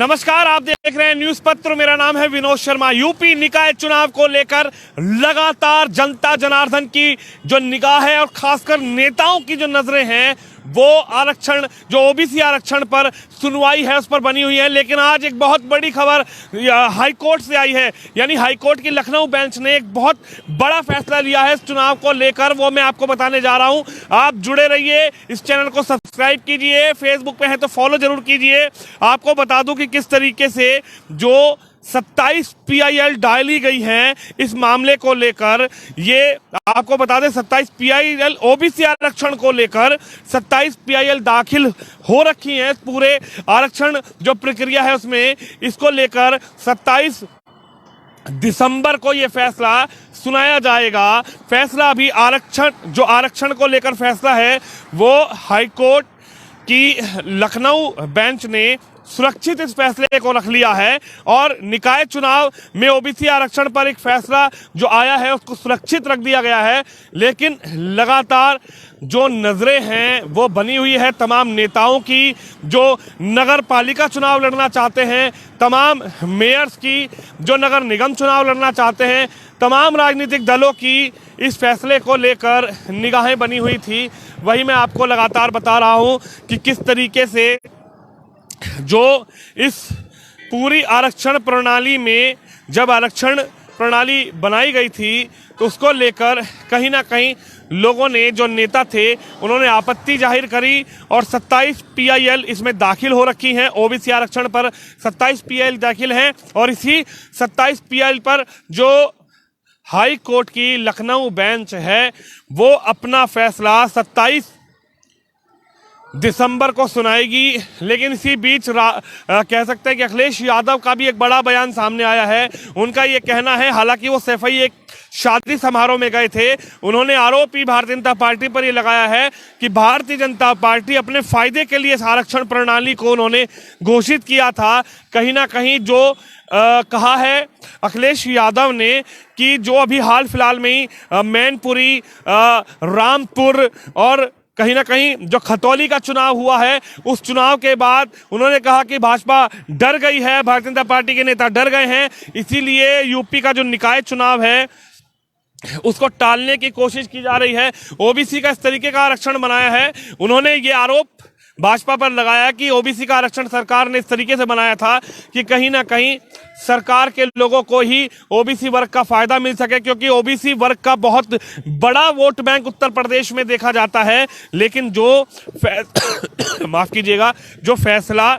नमस्कार, आप देख रहे हैं न्यूज पत्र। मेरा नाम है विनोद शर्मा। यूपी निकाय चुनाव को लेकर लगातार जनता जनार्दन की जो निगाह है और खासकर नेताओं की जो नजरें हैं वो आरक्षण, जो ओबीसी आरक्षण पर सुनवाई है उस पर बनी हुई है। लेकिन आज एक बहुत बड़ी खबर हाई कोर्ट से आई है, यानी हाई कोर्ट की लखनऊ बेंच ने एक बहुत बड़ा फैसला लिया है इस चुनाव को लेकर। वो मैं आपको बताने जा रहा हूं। आप जुड़े रहिए, इस चैनल को सब्सक्राइब कीजिए, फेसबुक पे है तो फॉलो जरूर कीजिए। आपको बता दूं कि किस तरीके से जो 27 PIL डाली गई हैं इस मामले को लेकर, ये आपको बता दें 27 PIL ओबीसी आरक्षण को लेकर 27 PIL दाखिल हो रखी हैं। पूरे आरक्षण जो प्रक्रिया है उसमें, इसको लेकर 27 दिसंबर को ये फैसला सुनाया जाएगा। फैसला अभी आरक्षण को लेकर फैसला है वो हाई कोर्ट की लखनऊ बेंच ने सुरक्षित इस फैसले को रख लिया है और निकाय चुनाव में ओबीसी आरक्षण पर एक फैसला जो आया है उसको सुरक्षित रख दिया गया है। लेकिन लगातार जो नजरें हैं वो बनी हुई है तमाम नेताओं की, जो नगर पालिका चुनाव लड़ना चाहते हैं, तमाम मेयर्स की, जो नगर निगम चुनाव लड़ना चाहते हैं, तमाम राजनीतिक दलों की इस फैसले को लेकर निगाहें बनी हुई थी। वही मैं आपको लगातार बता रहा हूं कि किस तरीके से जो इस पूरी आरक्षण प्रणाली में, जब आरक्षण प्रणाली बनाई गई थी तो उसको लेकर कहीं ना कहीं लोगों ने, जो नेता थे, उन्होंने आपत्ति जाहिर करी और 27 PIL इसमें दाखिल हो रखी हैं। ओबीसी आरक्षण पर 27 PIL दाखिल हैं और इसी 27 PIL पर जो हाई कोर्ट की लखनऊ बेंच है वो अपना फैसला 27 दिसंबर को सुनाएगी। लेकिन इसी बीच कह सकते हैं कि अखिलेश यादव का भी एक बड़ा बयान सामने आया है। उनका ये कहना है, हालांकि वो सैफई एक शादी समारोह में गए थे, उन्होंने आरोप ही भारतीय जनता पार्टी पर ये लगाया है कि भारतीय जनता पार्टी अपने फायदे के लिए इस आरक्षण प्रणाली को उन्होंने घोषित किया था। कहीं ना कहीं जो कहा है अखिलेश यादव ने कि जो अभी हाल फिलहाल में ही मैनपुरी, रामपुर और कहीं ना कहीं जो खतौली का चुनाव हुआ है, उस चुनाव के बाद उन्होंने कहा कि भाजपा डर गई है, भारतीय जनता पार्टी के नेता डर गए हैं, इसीलिए यूपी का जो निकाय चुनाव है उसको टालने की कोशिश की जा रही है। ओबीसी का इस तरीके का आरक्षण बनाया है। उन्होंने ये आरोप भाजपा पर लगाया कि ओबीसी का आरक्षण सरकार ने इस तरीके से बनाया था कि कहीं ना कहीं सरकार के लोगों को ही ओबीसी वर्ग का फायदा मिल सके, क्योंकि ओबीसी वर्ग का बहुत बड़ा वोट बैंक उत्तर प्रदेश में देखा जाता है। लेकिन जो माफ कीजिएगा, जो फैसला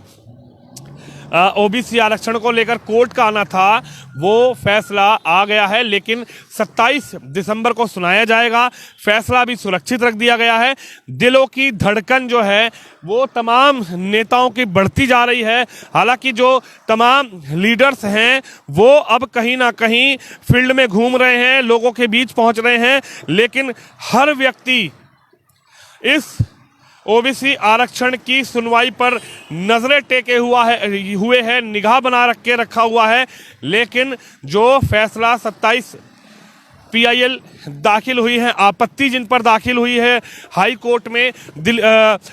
ओबीसी आरक्षण को लेकर कोर्ट का आना था वो फैसला आ गया है, लेकिन 27 दिसंबर को सुनाया जाएगा। फैसला भी सुरक्षित रख दिया गया है। दिलों की धड़कन जो है वो तमाम नेताओं की बढ़ती जा रही है। हालांकि जो तमाम लीडर्स हैं वो अब कहीं ना कहीं फील्ड में घूम रहे हैं, लोगों के बीच पहुंच रहे हैं, लेकिन हर व्यक्ति इस ओबीसी आरक्षण की सुनवाई पर नजरें टेके हुए है, निगाह बना रखा हुआ है। लेकिन जो फैसला 27 PIL दाखिल हुई है, आपत्ति जिन पर दाखिल हुई है हाई कोर्ट में,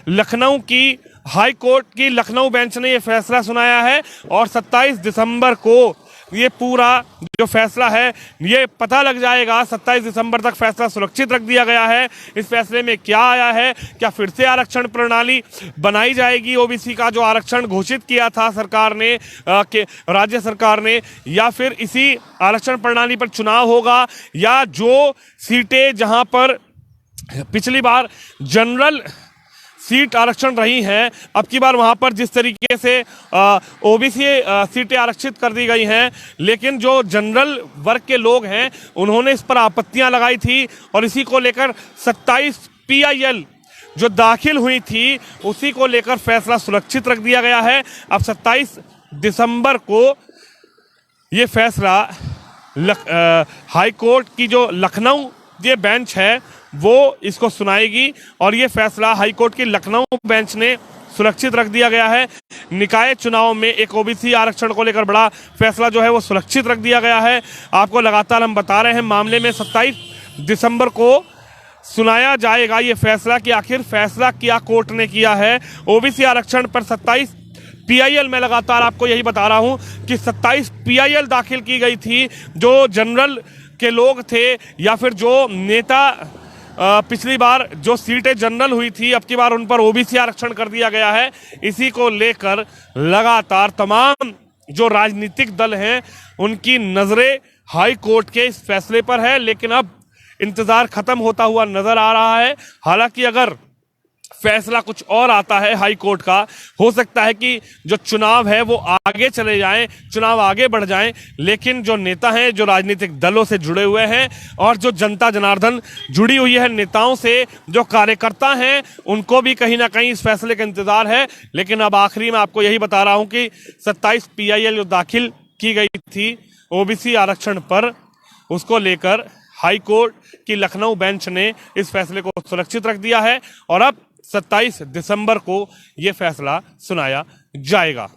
लखनऊ की हाई कोर्ट की लखनऊ बेंच ने ये फैसला सुनाया है और 27 दिसंबर को ये पूरा जो फैसला है ये पता लग जाएगा। 27 दिसंबर तक फैसला सुरक्षित रख दिया गया है। इस फैसले में क्या आया है, क्या फिर से आरक्षण प्रणाली बनाई जाएगी ओबीसी का जो आरक्षण घोषित किया था सरकार ने, राज्य सरकार ने, या फिर इसी आरक्षण प्रणाली पर चुनाव होगा, या जो सीटें जहां पर पिछली बार जनरल सीट आरक्षण रही हैं, अब की बार वहां पर जिस तरीके से ओबीसी सीटें आरक्षित कर दी गई हैं, लेकिन जो जनरल वर्ग के लोग हैं उन्होंने इस पर आपत्तियां लगाई थी और इसी को लेकर 27 PIL जो दाखिल हुई थी उसी को लेकर फैसला सुरक्षित रख दिया गया है। अब 27 दिसंबर को ये फैसला हाई कोर्ट की जो लखनऊ ये बेंच है वो इसको सुनाएगी और ये फैसला हाई कोर्ट की लखनऊ बेंच ने सुरक्षित रख दिया गया है। निकाय चुनाव में एक ओबीसी आरक्षण को लेकर बड़ा फैसला जो है वो सुरक्षित रख दिया गया है। आपको लगातार हम बता रहे हैं मामले में 27 दिसंबर को सुनाया जाएगा ये फैसला कि आखिर फैसला क्या कोर्ट ने किया है। ओबीसी आरक्षण पर 27 पीआईएल, मैं लगातार आपको यही बता रहा हूं कि 27 पीआईएल दाखिल की गई थी। जो जनरल के लोग थे या फिर जो नेता, पिछली बार जो सीटें जनरल हुई थी, अब की बार उन पर ओबीसी आरक्षण कर दिया गया है। इसी को लेकर लगातार तमाम जो राजनीतिक दल हैं उनकी नजरें हाई कोर्ट के इस फैसले पर है, लेकिन अब इंतजार खत्म होता हुआ नजर आ रहा है। हालांकि अगर फैसला कुछ और आता है हाई कोर्ट का, हो सकता है कि जो चुनाव है वो आगे चले जाएं, चुनाव आगे बढ़ जाएं, लेकिन जो नेता हैं, जो राजनीतिक दलों से जुड़े हुए हैं और जो जनता जनार्दन जुड़ी हुई है नेताओं से, जो कार्यकर्ता हैं, उनको भी कहीं ना कहीं इस फैसले का इंतजार है। लेकिन अब आखिरी में आपको यही बता रहा हूं कि 27 पीआईएल जो दाखिल की गई थी ओबीसी आरक्षण पर, उसको लेकर हाई कोर्ट की लखनऊ बेंच ने इस फैसले को सुरक्षित रख दिया है और अब 27 दिसंबर को यह फैसला सुनाया जाएगा।